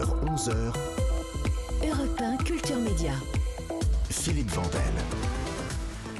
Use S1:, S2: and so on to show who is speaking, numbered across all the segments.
S1: 11h,
S2: Europe 1 Culture Média.
S1: Philippe Vandel.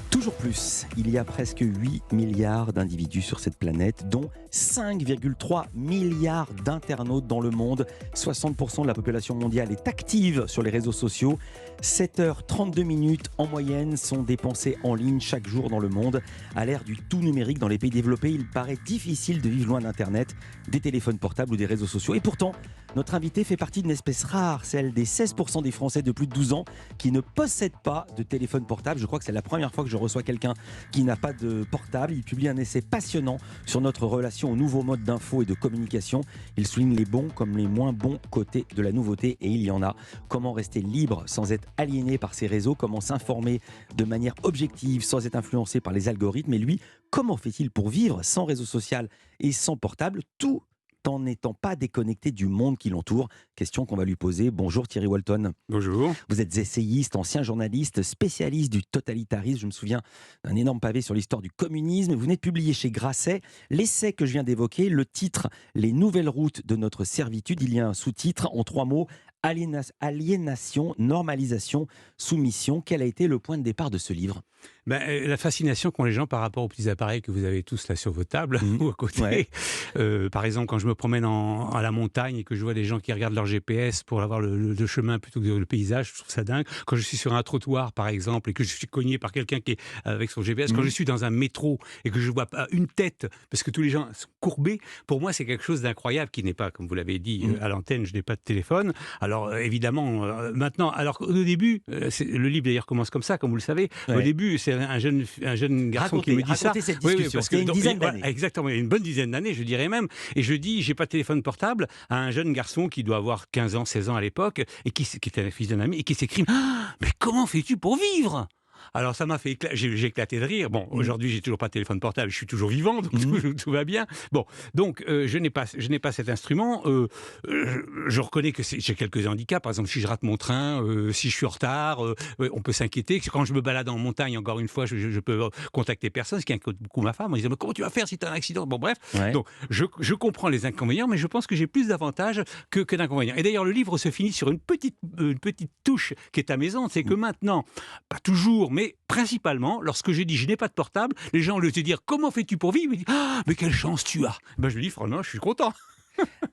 S3: Toujours plus, il y a presque 8 milliards d'individus sur cette planète, dont 5,3 milliards d'internautes dans le monde. 60% de la population mondiale est active sur les réseaux sociaux. 7h32 en moyenne sont dépensées en ligne chaque jour dans le monde. À l'ère du tout numérique dans les pays développés, il paraît difficile de vivre loin d'Internet, des téléphones portables ou des réseaux sociaux. Et pourtant, notre invité fait partie d'une espèce rare, celle des 16% des Français de plus de 12 ans qui ne possèdent pas de téléphone portable. Je crois que c'est la première fois que je reçois quelqu'un qui n'a pas de portable. Il publie un essai passionnant sur notre relation aux nouveaux modes d'info et de communication. Il souligne les bons comme les moins bons côtés de la nouveauté, et il y en a. Comment rester libre sans être aliéné par ces réseaux? Comment s'informer de manière objective sans être influencé par les algorithmes? Et lui, comment fait-il pour vivre sans réseau social et sans portable, tout en n'étant pas déconnecté du monde qui l'entoure? Question qu'on va lui poser. Bonjour Thierry Walton.
S4: Bonjour.
S3: Vous êtes essayiste, ancien journaliste, spécialiste du totalitarisme. Je me souviens d'un énorme pavé sur l'histoire du communisme. Vous venez de publier chez Grasset l'essai que je viens d'évoquer, le titre « Les nouvelles routes de notre servitude ». Il y a un sous-titre en 3 mots, aliénation, normalisation, soumission. Quel a été le point de départ de ce livre?
S4: La fascination qu'ont les gens par rapport aux petits appareils que vous avez tous là sur vos tables ou à côté.
S3: Ouais.
S4: Par exemple, quand je me promène à la montagne et que je vois des gens qui regardent leur GPS pour avoir le chemin plutôt que le paysage, je trouve ça dingue. Quand je suis sur un trottoir, par exemple, et que je suis cogné par quelqu'un qui est avec son GPS, quand je suis dans un métro et que je vois pas une tête, parce que tous les gens sont courbés, pour moi, c'est quelque chose d'incroyable qui n'est pas, comme vous l'avez dit à l'antenne, je n'ai pas de téléphone. Alors, évidemment, maintenant, alors au début, le livre d'ailleurs commence comme ça, comme vous le savez.
S3: Ouais.
S4: Au début, c'est un jeune garçon qui me dit ça.
S3: Cette discussion.
S4: parce
S3: C'était une dizaine d'années.
S4: Exactement, il y a une bonne dizaine d'années, je dirais même. Et je dis, j'ai pas de téléphone portable à un jeune garçon qui doit avoir 15 ans, 16 ans à l'époque, et qui était un fils d'un ami, et qui s'écrit « Mais comment fais-tu pour vivre ?» Alors ça m'a fait j'ai éclaté de rire. Bon, aujourd'hui j'ai toujours pas de téléphone portable, je suis toujours vivant, donc tout va bien. Bon, donc je n'ai pas cet instrument. Je reconnais que j'ai quelques handicaps. Par exemple, si je rate mon train, si je suis en retard, on peut s'inquiéter. Quand je me balade en montagne, encore une fois, je peux contacter personne, ce qui inquiète beaucoup ma femme. On disait mais comment tu vas faire si tu as un accident? Bon bref.
S3: Ouais.
S4: Donc je comprends les inconvénients, mais je pense que j'ai plus d'avantages que d'inconvénients. Et d'ailleurs le livre se finit sur une petite touche qui est amusante, c'est que maintenant, pas toujours, mais principalement, lorsque je dis je n'ai pas de portable, les gens, au lieu de dire comment fais-tu pour vivre, ils disent mais quelle chance tu as. Ben, je lui dis franchement, je suis content.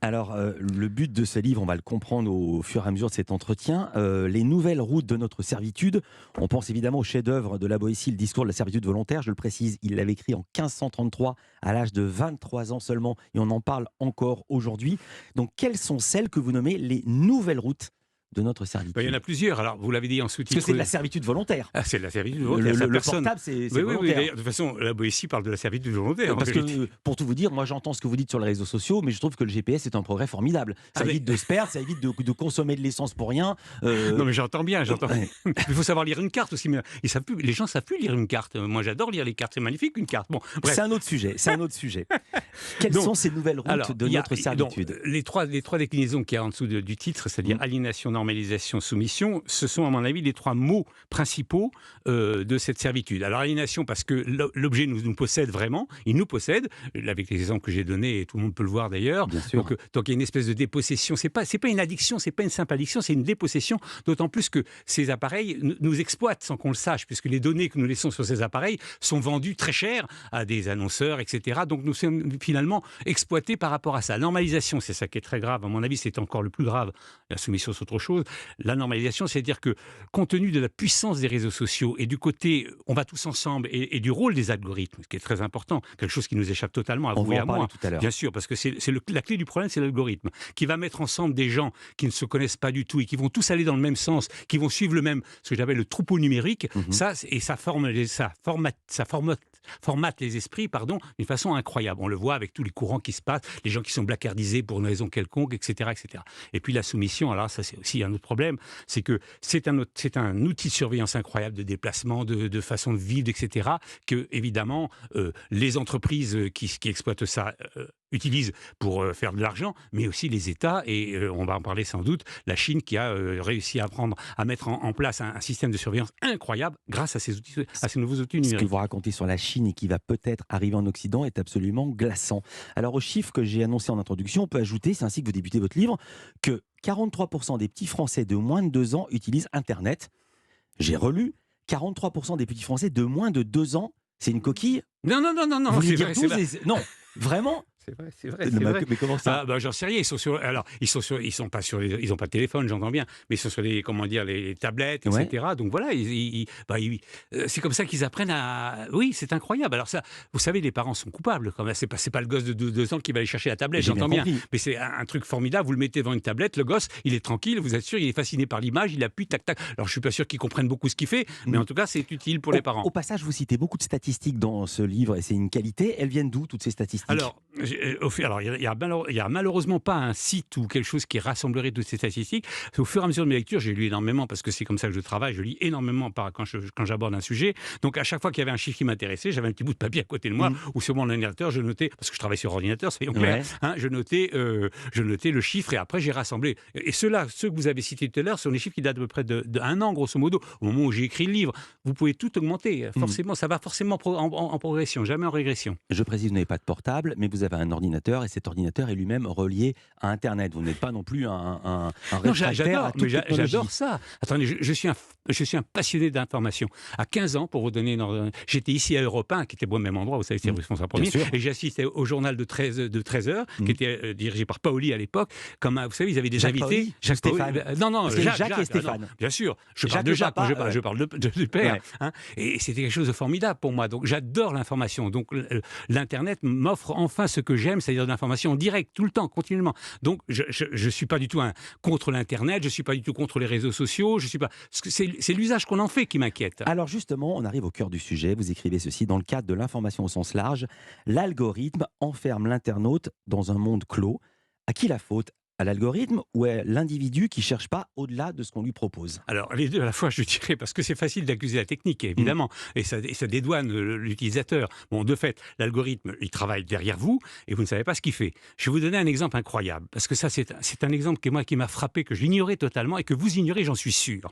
S3: Alors, le but de ce livre, on va le comprendre au fur et à mesure de cet entretien, les nouvelles routes de notre servitude. On pense évidemment au chef-d'œuvre de La Boétie, le discours de la servitude volontaire. Je le précise, il l'avait écrit en 1533, à l'âge de 23 ans seulement, et on en parle encore aujourd'hui. Donc, quelles sont celles que vous nommez les nouvelles routes de notre servitude?
S4: Il y en a plusieurs. Alors, vous l'avez dit en sous-titre.
S3: Parce que c'est de la servitude volontaire.
S4: Ah, c'est de la servitude volontaire.
S3: Le portable, c'est volontaire.
S4: Oui, de toute façon, la Boétie parle de la servitude volontaire.
S3: Parce que, pour tout vous dire, moi j'entends ce que vous dites sur les réseaux sociaux, mais je trouve que le GPS est un progrès formidable. Ça évite de se perdre, ça évite de consommer de l'essence pour rien.
S4: Non, mais j'entends bien. Il faut savoir lire une carte aussi. Mais les gens ne savent plus lire une carte. Moi, j'adore lire les cartes. C'est magnifique, une carte. Bon, bref.
S3: C'est un autre sujet. Quelles sont ces nouvelles routes de notre servitude?
S4: Les trois déclinaisons qu'il y a en dessous du titre, c'est-à-dire aliénation, normalisation, soumission, ce sont à mon avis les 3 mots principaux de cette servitude. Alors aliénation parce que l'objet nous possède vraiment, il nous possède, avec les exemples que j'ai donnés, et tout le monde peut le voir d'ailleurs. Donc il y a une espèce de dépossession, c'est pas une addiction, c'est pas une simple addiction, c'est une dépossession, d'autant plus que ces appareils nous exploitent sans qu'on le sache, puisque les données que nous laissons sur ces appareils sont vendues très cher à des annonceurs, etc. Donc nous sommes finalement exploités par rapport à ça. La normalisation, c'est ça qui est très grave, à mon avis c'est encore le plus grave, la soumission c'est autre chose. La normalisation, c'est-à-dire que, compte tenu de la puissance des réseaux sociaux et du côté on va tous ensemble et du rôle des algorithmes, ce qui est très important, quelque chose qui nous échappe totalement à vous et à moi,
S3: tout à l'heure.
S4: Bien sûr, parce que la clé du problème, c'est l'algorithme, qui va mettre ensemble des gens qui ne se connaissent pas du tout et qui vont tous aller dans le même sens, qui vont suivre ce que j'appelle le troupeau numérique, ça formate les esprits, d'une façon incroyable. On le voit avec tous les courants qui se passent, les gens qui sont blackardisés pour une raison quelconque, etc., etc. Et puis la soumission, alors ça c'est aussi un autre problème, c'est que c'est un outil de surveillance incroyable de déplacement, de façon de vivre, etc., que évidemment les entreprises qui exploitent ça utilisent pour faire de l'argent, mais aussi les États, et on va en parler sans doute, la Chine qui a réussi à mettre en place un système de surveillance incroyable grâce à ces nouveaux outils
S3: Ce que
S4: numériques.
S3: vous racontez sur la Chine et qui va peut-être arriver en Occident est absolument glaçant. Alors, aux chiffres que j'ai annoncés en introduction, on peut ajouter, c'est ainsi que vous débutez votre livre, que 43% des petits Français de moins de 2 ans utilisent Internet. J'ai relu, 43% des petits Français de moins de 2 ans, c'est une coquille.
S4: Non,
S3: Vous voulez
S4: c'est
S3: dire
S4: vrai,
S3: 12
S4: c'est vrai.
S3: Non, vraiment.
S4: C'est vrai.
S3: Mais comment ça?
S4: Ah, bah, j'en sais rien. Ils sont pas sur ils ont pas de téléphone, j'entends bien, mais ils sont sur les tablettes,
S3: Ouais.
S4: etc. Donc voilà, c'est comme ça qu'ils apprennent à. Oui, c'est incroyable. Alors ça, vous savez, les parents sont coupables. Quand même. C'est pas le gosse de 2 ans qui va aller chercher la tablette,
S3: J'ai
S4: j'entends
S3: bien
S4: bien.
S3: compris.
S4: Mais c'est un truc formidable. Vous le mettez devant une tablette, le gosse, il est tranquille. Vous êtes sûr, il est fasciné par l'image, il appuie, tac, tac. Alors je suis pas sûr qu'il comprenne beaucoup ce qu'il fait, mais en tout cas, c'est utile pour les parents.
S3: Au passage, vous citez beaucoup de statistiques dans ce livre et c'est une qualité. Elles viennent d'où, toutes ces statistiques?
S4: Alors, il y a malheureusement pas un site ou quelque chose qui rassemblerait toutes ces statistiques. Au fur et à mesure de mes lectures, j'ai lu énormément parce que c'est comme ça que je travaille. Je lis énormément quand j'aborde un sujet. Donc, à chaque fois qu'il y avait un chiffre qui m'intéressait, j'avais un petit bout de papier à côté de moi ou sur mon ordinateur, je notais, parce que je travaille sur ordinateur, soyons clairs,
S3: Ouais.
S4: hein, je notais le chiffre et après j'ai rassemblé. Et ceux que vous avez cités tout à l'heure, sont des chiffres qui datent à peu près d'un an, grosso modo, au moment où j'ai écrit le livre. Vous pouvez tout augmenter. Forcément, ça va forcément en progression, jamais en régression.
S3: Je précise, vous n'avez pas de portable, mais vous avez un ordinateur et cet ordinateur est lui-même relié à Internet. Vous n'êtes pas non plus un
S4: Non,
S3: réfractaire à toute technologie.
S4: j'adore ça. Attendez, je suis un passionné d'information. À 15 ans, pour vous donner j'étais ici à Europe 1, qui était au même endroit, vous savez, c'est responsable premier,
S3: sûr.
S4: et j'ai assisté au journal de 13 heures, qui était dirigé par Paoli à l'époque. Vous savez, ils avaient des
S3: Jacques
S4: invités.
S3: Paoli
S4: Jacques
S3: Stéphane.
S4: Paoli. Non,
S3: Parce qu'il y a Jacques et Stéphane.
S4: non, bien sûr. Je
S3: Jacques
S4: parle de
S3: le
S4: Jacques,
S3: papa,
S4: moi, je parle du père.
S3: Ouais.
S4: Hein. Et c'était quelque chose de formidable pour moi. Donc j'adore l'information. Donc l'Internet m'offre enfin ce que j'aime, c'est-à-dire de l'information en direct, tout le temps, continuellement. Donc je suis pas du tout contre l'Internet, je suis pas du tout contre les réseaux sociaux, je suis pas. C'est l'usage qu'on en fait qui m'inquiète.
S3: Alors justement, on arrive au cœur du sujet. Vous écrivez ceci: dans le cadre de l'information au sens large, l'algorithme enferme l'internaute dans un monde clos. À qui la faute? À l'algorithme ou à l'individu qui ne cherche pas au-delà de ce qu'on lui propose?
S4: Alors, les deux à la fois, je dirais, parce que c'est facile d'accuser la technique, évidemment, et ça dédouane l'utilisateur. Bon, de fait, l'algorithme, il travaille derrière vous, et vous ne savez pas ce qu'il fait. Je vais vous donner un exemple incroyable, parce que ça, c'est un exemple qui m'a frappé, que je l'ignorais totalement, et que vous ignorez, j'en suis sûr.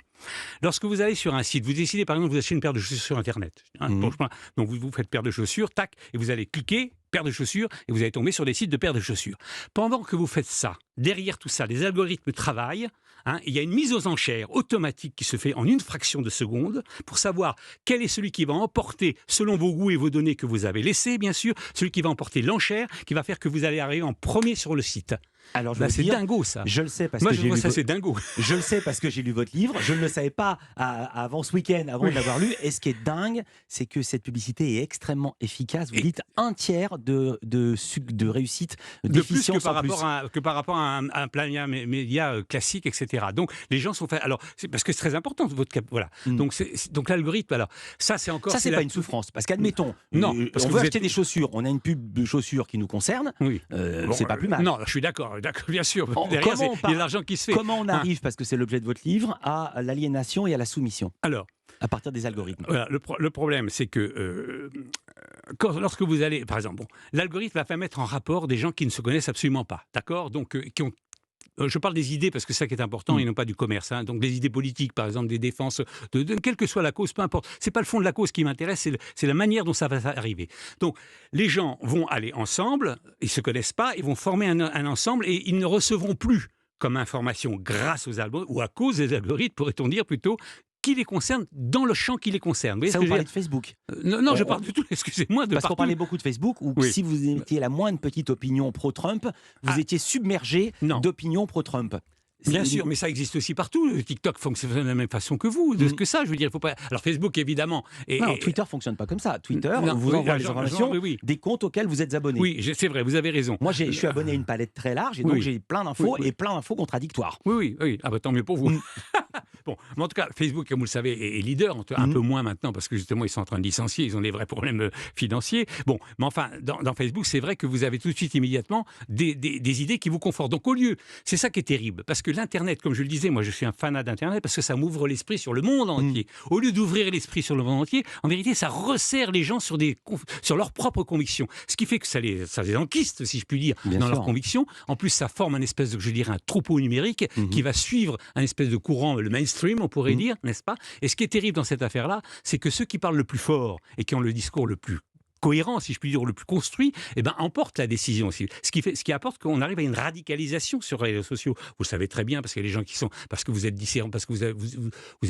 S4: Lorsque vous allez sur un site, vous décidez, par exemple, vous achetez une paire de chaussures sur Internet. Donc, vous faites paire de chaussures, tac, et vous allez cliquer, paire de chaussures, et vous allez tomber sur des sites de paires de chaussures. Pendant que vous faites ça, derrière tout ça, les algorithmes travaillent. Il y a une mise aux enchères automatique qui se fait en une fraction de seconde pour savoir quel est celui qui va emporter, selon vos goûts et vos données que vous avez laissées, bien sûr, celui qui va emporter l'enchère, qui va faire que vous allez arriver en premier sur le site.
S3: Alors, je veux
S4: c'est
S3: dire,
S4: dingo, ça.
S3: je le sais parce
S4: Moi,
S3: que
S4: je
S3: j'ai
S4: vois
S3: lu
S4: ça, c'est dingo.
S3: Je le sais parce que j'ai lu votre livre. Je ne le savais pas avant ce week-end, avant de l'avoir lu. Et ce qui est dingue, c'est que cette publicité est extrêmement efficace. Vous dites un tiers de réussite,
S4: De plus
S3: d'efficience en plus.
S4: que par rapport à un plan média classique, etc. Donc, les gens sont faits. Alors, c'est parce que c'est très important, votre cap. Voilà. Donc, l'algorithme, alors, ça, c'est encore.
S3: Ça, c'est pas une souffrance. Parce qu'admettons,
S4: Non, parce
S3: on
S4: que
S3: veut
S4: vous
S3: acheter
S4: êtes-
S3: des chaussures. On a une pub de chaussures qui nous concerne.
S4: Oui.
S3: C'est pas plus mal.
S4: Non, je suis d'accord, bien sûr. Derrière,
S3: Comment
S4: il y a de l'argent qui se fait.
S3: Comment on arrive, parce que c'est l'objet de votre livre, à l'aliénation et à la soumission
S4: Alors,
S3: à partir des algorithmes?
S4: voilà, le problème, c'est que lorsque vous allez, par exemple, l'algorithme va faire mettre en rapport des gens qui ne se connaissent absolument pas, d'accord? Donc, qui ont je parle des idées parce que c'est ça qui est important et non pas du commerce. Donc des idées politiques, par exemple, des défenses, de quelle que soit la cause, peu importe. C'est pas le fond de la cause qui m'intéresse, c'est la manière dont ça va arriver. Donc les gens vont aller ensemble, ils se connaissent pas, ils vont former un ensemble et ils ne recevront plus comme information grâce aux algorithmes ou à cause des algorithmes, pourrait-on dire plutôt, qui les concerne dans le champ qui les concerne. Vous voyez
S3: Ça,
S4: ce que
S3: vous
S4: je veux
S3: parlez
S4: dire?
S3: de Facebook?
S4: Non, je parle de tout, excusez-moi, de
S3: Parce qu'on
S4: partout.
S3: parlait beaucoup de Facebook, où
S4: Oui.
S3: si vous étiez la moindre petite opinion pro-Trump, vous étiez submergé
S4: Non.
S3: d'opinions pro-Trump.
S4: Bien sûr, mais ça existe aussi partout. Le TikTok fonctionne de la même façon que vous, que ça, je veux dire. Il faut pas. Alors Facebook, évidemment.
S3: Non, Twitter fonctionne pas comme ça. Twitter
S4: Non,
S3: vous
S4: oui,
S3: envoie des
S4: genre,
S3: informations
S4: oui.
S3: des comptes auxquels vous êtes abonné.
S4: Oui, c'est vrai, vous avez raison.
S3: Moi, je suis abonné à une palette très large et donc
S4: Oui.
S3: j'ai plein d'infos
S4: Oui.
S3: et plein d'infos contradictoires.
S4: Oui. Ah bah tant mieux pour vous. Bon, mais en tout cas, Facebook, comme vous le savez, est leader, un peu moins maintenant, parce que justement, ils sont en train de licencier, ils ont des vrais problèmes financiers. Bon, mais enfin, dans Facebook, c'est vrai que vous avez tout de suite, immédiatement, des idées qui vous confortent. Donc, au lieu, c'est ça qui est terrible, parce que l'Internet, comme je le disais, moi, je suis un fanat d'Internet, parce que ça m'ouvre l'esprit sur le monde entier. Au lieu d'ouvrir l'esprit sur le monde entier, en vérité, ça resserre les gens sur leurs propres convictions. Ce qui fait que ça les enquiste, si je puis dire, dans leurs convictions. En plus, ça forme un espèce de, je dirais, un troupeau numérique qui va suivre un espèce de courant, le mainstream, on pourrait dire, n'est-ce pas? Et ce qui est terrible dans cette affaire-là, c'est que ceux qui parlent le plus fort et qui ont le discours le plus cohérent, si je puis dire, le plus construit, emporte la décision aussi. Ce qui apporte qu'on arrive à une radicalisation sur les réseaux sociaux. Vous le savez très bien, parce qu'il y a des gens qui sont, parce que vous êtes différents, parce que vous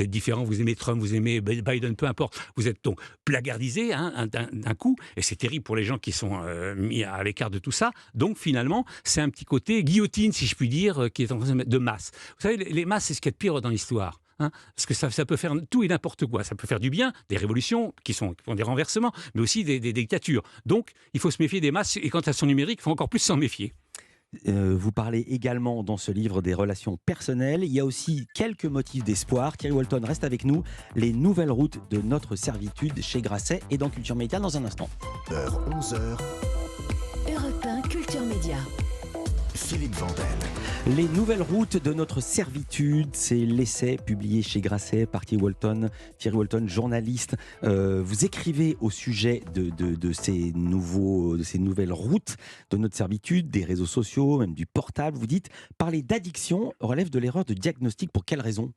S4: êtes différents, vous aimez Trump, vous aimez Biden, peu importe, vous êtes donc plagardisés d'un coup, et c'est terrible pour les gens qui sont mis à l'écart de tout ça. Donc finalement, c'est un petit côté guillotine, si je puis dire, qui est en train de se mettre de masse. Vous savez, les masses, c'est ce qu'il y a de pire dans l'histoire. Parce que ça peut faire tout et n'importe quoi. Ça peut faire du bien, des révolutions qui font des renversements, mais aussi des dictatures. Donc, il faut se méfier des masses, et quant à son numérique, il faut encore plus s'en méfier.
S3: Vous parlez également dans ce livre des relations personnelles. Il y a aussi quelques motifs d'espoir. Thierry Walton reste avec nous. Les nouvelles routes de notre servitude chez Grasset et dans Culture Média dans un instant.
S1: 11h,
S2: Europe 1 Culture Média.
S1: Philippe Vandel.
S3: Les nouvelles routes de notre servitude, c'est l'essai publié chez Grasset par Thierry Walton, journaliste. Vous écrivez au sujet de ces nouvelles routes de notre servitude, des réseaux sociaux, même du portable. Vous dites, parler d'addiction relève de l'erreur de diagnostic. Pour quelle raison ?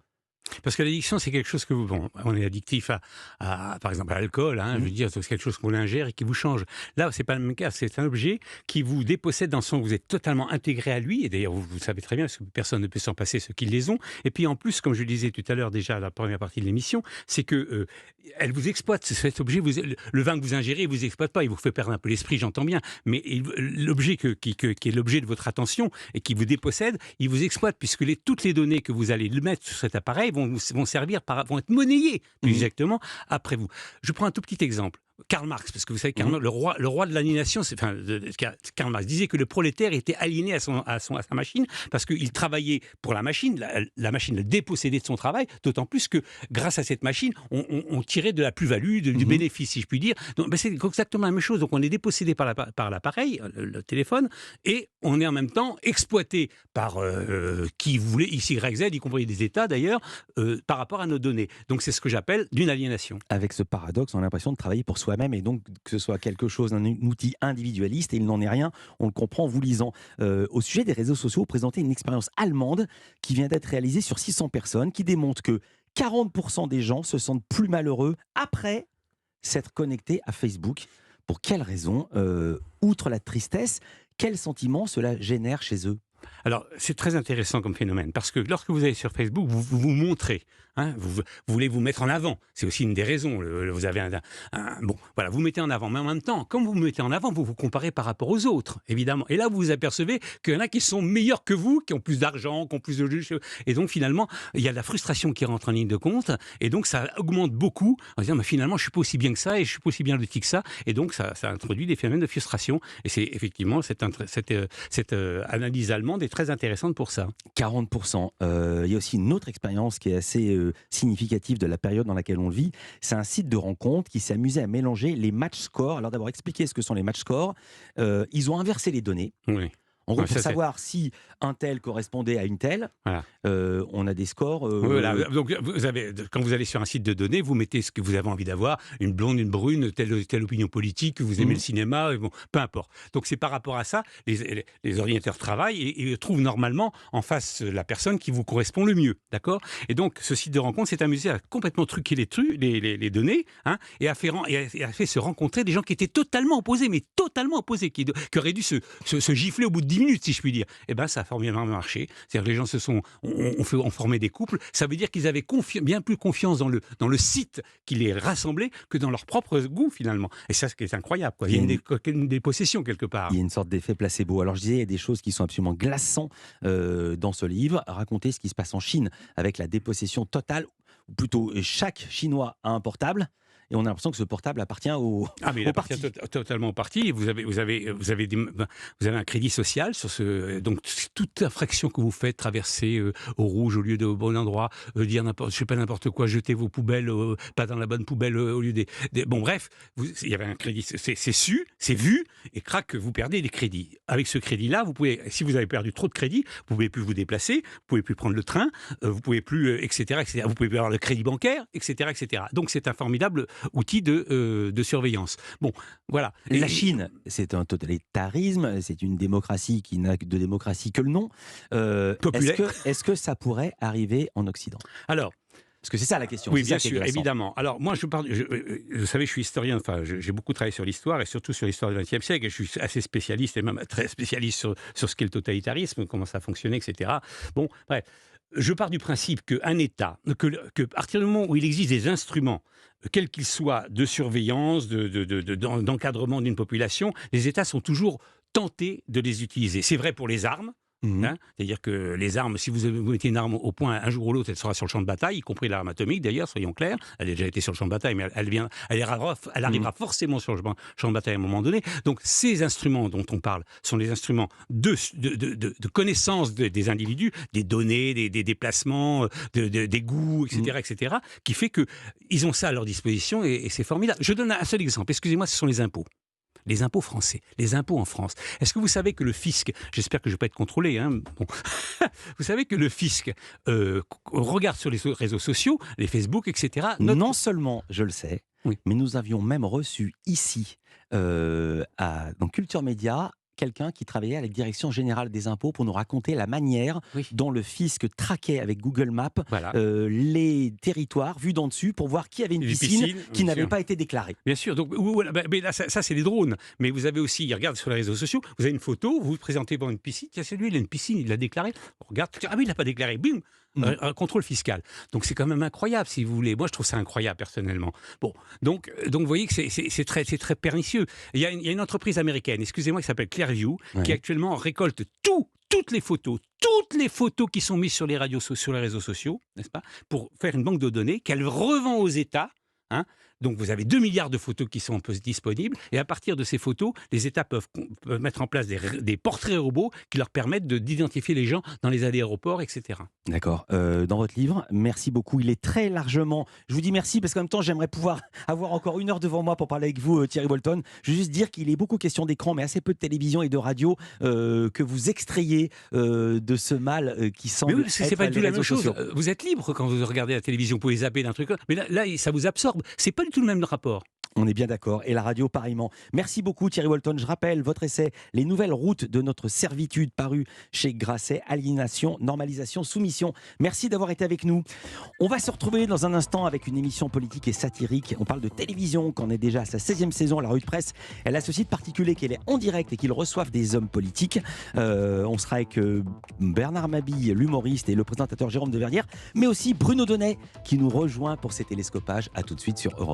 S4: Parce que l'addiction, c'est quelque chose que on est addictif par exemple, à l'alcool. Je veux dire, c'est quelque chose qu'on ingère et qui vous change. Là, c'est pas le même cas. C'est un objet qui vous dépossède dans le sens où vous êtes totalement intégré à lui. Et d'ailleurs, vous savez très bien, parce que personne ne peut s'en passer, ceux qui les ont. Et puis, en plus, comme je le disais tout à l'heure déjà, la première partie de l'émission, c'est que elle vous exploite. Cet objet, le vin que vous ingérez, il vous exploite pas. Il vous fait perdre un peu l'esprit, j'entends bien. Mais l'objet qui est l'objet de votre attention et qui vous dépossède, il vous exploite, puisque toutes les données que vous allez mettre sur cet appareil vont être monnayées plus exactement après vous. Je prends un tout petit exemple. Karl Marx, parce que vous savez, le roi de l'aliénation, Karl Marx disait que le prolétaire était aliéné à sa machine parce qu'il travaillait pour la machine, la machine le dépossédait de son travail, d'autant plus que grâce à cette machine, on tirait de la plus-value, du bénéfice, si je puis dire. Donc, c'est exactement la même chose. Donc on est dépossédé par l'appareil, le téléphone, et on est en même temps exploité par qui voulait X, Y, Z, y compris des États d'ailleurs, par rapport à nos données. Donc c'est ce que j'appelle d'une aliénation.
S3: Avec ce paradoxe, on a l'impression de travailler pour soi-même, et donc que ce soit quelque chose, un outil individualiste, et il n'en est rien, on le comprend en vous lisant. Au sujet des réseaux sociaux, vous présentez une expérience allemande qui vient d'être réalisée sur 600 personnes, qui démontre que 40% des gens se sentent plus malheureux après s'être connectés à Facebook. Pour quelle raison ? Outre la tristesse, quel sentiment cela génère chez eux ?
S4: Alors, c'est très intéressant comme phénomène, parce que lorsque vous allez sur Facebook, vous vous montrez, vous voulez vous mettre en avant. C'est aussi une des raisons. Vous avez vous mettez en avant. Mais en même temps, comme vous vous mettez en avant, vous vous comparez par rapport aux autres, évidemment. Et là, vous vous apercevez qu'il y en a qui sont meilleurs que vous, qui ont plus d'argent, qui ont plus de... Et donc, finalement, il y a de la frustration qui rentre en ligne de compte. Et donc, ça augmente beaucoup en disant, finalement, je suis pas aussi bien que ça, et je suis pas aussi bien loti que ça. Et donc, ça introduit des phénomènes de frustration. Et c'est effectivement cette analyse allemande est très intéressante pour ça.
S3: 40%. Il y a aussi une autre expérience qui est assez significative de la période dans laquelle on le vit. C'est un site de rencontre qui s'est amusé à mélanger les match scores. Alors d'abord, expliquer ce que sont les match scores. Ils ont inversé les données.
S4: Oui.
S3: En gros, pour savoir si un tel correspondait à une telle,
S4: voilà.
S3: On a des scores...
S4: Voilà. Donc, quand vous allez sur un site de données, vous mettez ce que vous avez envie d'avoir, une blonde, une brune, telle opinion politique, vous aimez le cinéma, peu importe. Donc c'est par rapport à ça, les ordinateurs travaillent et trouvent normalement en face la personne qui vous correspond le mieux. D'accord ? Et donc ce site de rencontre s'est amusé à complètement truquer les données, et a fait se rencontrer des gens qui étaient totalement opposés, qui auraient dû se gifler au bout de 10 minutes, si je puis dire. Et bien, ça a formidablement marché. C'est-à-dire que les gens ont formé des couples. Ça veut dire qu'ils avaient bien plus confiance dans le site qui les rassemblait que dans leur propre goût, finalement. Et ça, c'est incroyable, quoi. Il y a une dépossession, quelque part.
S3: Il y a une sorte d'effet placebo. Alors, je disais, il y a des choses qui sont absolument glaçantes dans ce livre. Racontez ce qui se passe en Chine avec la dépossession totale, ou plutôt chaque Chinois a un portable. et on a l'impression que ce portable appartient au
S4: Ah, mais il
S3: au
S4: appartient
S3: parti.
S4: totalement au parti. Vous avez un crédit social sur ce. Donc, toute infraction que vous faites, traverser au rouge au lieu de au bon endroit, dire je sais pas n'importe quoi, jeter vos poubelles pas dans la bonne poubelle au lieu bon, bref, il y avait un crédit. C'est vu, et crac, vous perdez des crédits. Avec ce crédit-là, vous pouvez, si vous avez perdu trop de crédits, vous pouvez plus vous déplacer, vous pouvez plus prendre le train, vous pouvez plus, etc., etc. Vous pouvez plus avoir le crédit bancaire, etc., etc. Donc, c'est un formidable outil de surveillance. Bon, voilà.
S3: La Chine, c'est un totalitarisme, c'est une démocratie qui n'a de démocratie que le nom.
S4: Populaire.
S3: Est-ce que ça pourrait arriver en Occident?
S4: Alors,
S3: Parce que c'est ça la question.
S4: oui,
S3: c'est
S4: bien
S3: ça qui est
S4: sûr,
S3: glaçant.
S4: évidemment. Alors, moi, vous savez, je suis historien, enfin, j'ai beaucoup travaillé sur l'histoire et surtout sur l'histoire du XXe siècle. Et je suis assez spécialiste et même très spécialiste sur ce qu'est le totalitarisme, comment ça fonctionnait, etc. Bon, bref. Je pars du principe qu'un État, que à partir du moment où il existe des instruments, quels qu'ils soient, de surveillance, d'encadrement d'une population, les États sont toujours tentés de les utiliser. C'est vrai pour les armes.
S3: Mhm.
S4: C'est-à-dire que les armes, si vous mettez une arme au point, un jour ou l'autre, elle sera sur le champ de bataille, y compris l'arme atomique d'ailleurs, soyons clairs. Elle a déjà été sur le champ de bataille, mais elle arrivera forcément sur le champ de bataille à un moment donné. Donc ces instruments dont on parle sont des instruments de connaissance des individus, des données, des déplacements, des goûts, etc., etc., qui fait qu'ils ont ça à leur disposition et c'est formidable. Je donne un seul exemple, excusez-moi, ce sont les impôts. Les impôts français, les impôts en France. Est-ce que vous savez que le fisc, j'espère que je ne vais pas être contrôlé, hein, bon. Vous savez que le fisc regarde sur les réseaux sociaux, les Facebook, etc.
S3: Non seulement je le sais,
S4: Oui.
S3: mais nous avions même reçu ici, dans Culture Média, quelqu'un qui travaillait à la Direction Générale des Impôts pour nous raconter la manière
S4: Oui.
S3: dont le fisc traquait avec Google Maps
S4: Voilà.
S3: les territoires vus d'en dessus pour voir qui avait une
S4: Les
S3: piscine
S4: piscines,
S3: qui
S4: bien
S3: n'avait
S4: sûr.
S3: pas été déclarée.
S4: Bien sûr, donc voilà, mais là, ça c'est les drones. Mais vous avez aussi, ils regardent sur les réseaux sociaux, vous avez une photo, vous vous présentez devant une piscine, tiens, c'est lui, il a une piscine, il l'a déclaré. On regarde, ah oui, il l'a pas déclaré, bim, un contrôle fiscal. Donc c'est quand même incroyable, si vous voulez. Moi, je trouve ça incroyable personnellement. Bon, donc vous voyez que c'est très pernicieux. Il y a une entreprise américaine, excusez-moi, qui s'appelle Clearview, qui actuellement récolte toutes les photos qui sont mises sur les réseaux sociaux, n'est-ce pas, pour faire une banque de données qu'elle revend aux États. Hein. Donc vous avez 2 milliards de photos qui sont disponibles et à partir de ces photos, les États peuvent mettre en place des portraits robots qui leur permettent d'identifier les gens dans les aéroports, etc.
S3: D'accord. Dans votre livre, merci beaucoup. Il est très largement. Je vous dis merci parce qu'en même temps, j'aimerais pouvoir avoir encore 1 heure devant moi pour parler avec vous, Thierry Bolton. Je veux juste dire qu'il est beaucoup question d'écran, mais assez peu de télévision et de radio que vous extrayez de ce mal qui semble.
S4: Mais oui, parce que c'est
S3: être
S4: pas du tout
S3: les
S4: la même
S3: réseaux
S4: chose.
S3: sociaux.
S4: Vous êtes libre quand vous regardez la télévision, vous pouvez zapper d'un truc. Mais là, ça vous absorbe. C'est pas du tout le même rapport.
S3: On est bien d'accord. Et la radio, pareillement. Merci beaucoup, Thierry Bolton. Je rappelle votre essai « Les nouvelles routes de notre servitude » paru chez Grasset, Aliénation, Normalisation, Soumission. Merci d'avoir été avec nous. On va se retrouver dans un instant avec une émission politique et satirique. On parle de télévision, qu'on est déjà à sa 16e saison à la Revue de Presse. Elle a ce site particulier qu'elle est en direct et qu'ils reçoivent des hommes politiques. On sera avec Bernard Mabille, l'humoriste, et le présentateur Jérôme Deverdière, mais aussi Bruno Donnet qui nous rejoint pour ses télescopages. À tout de suite sur Europe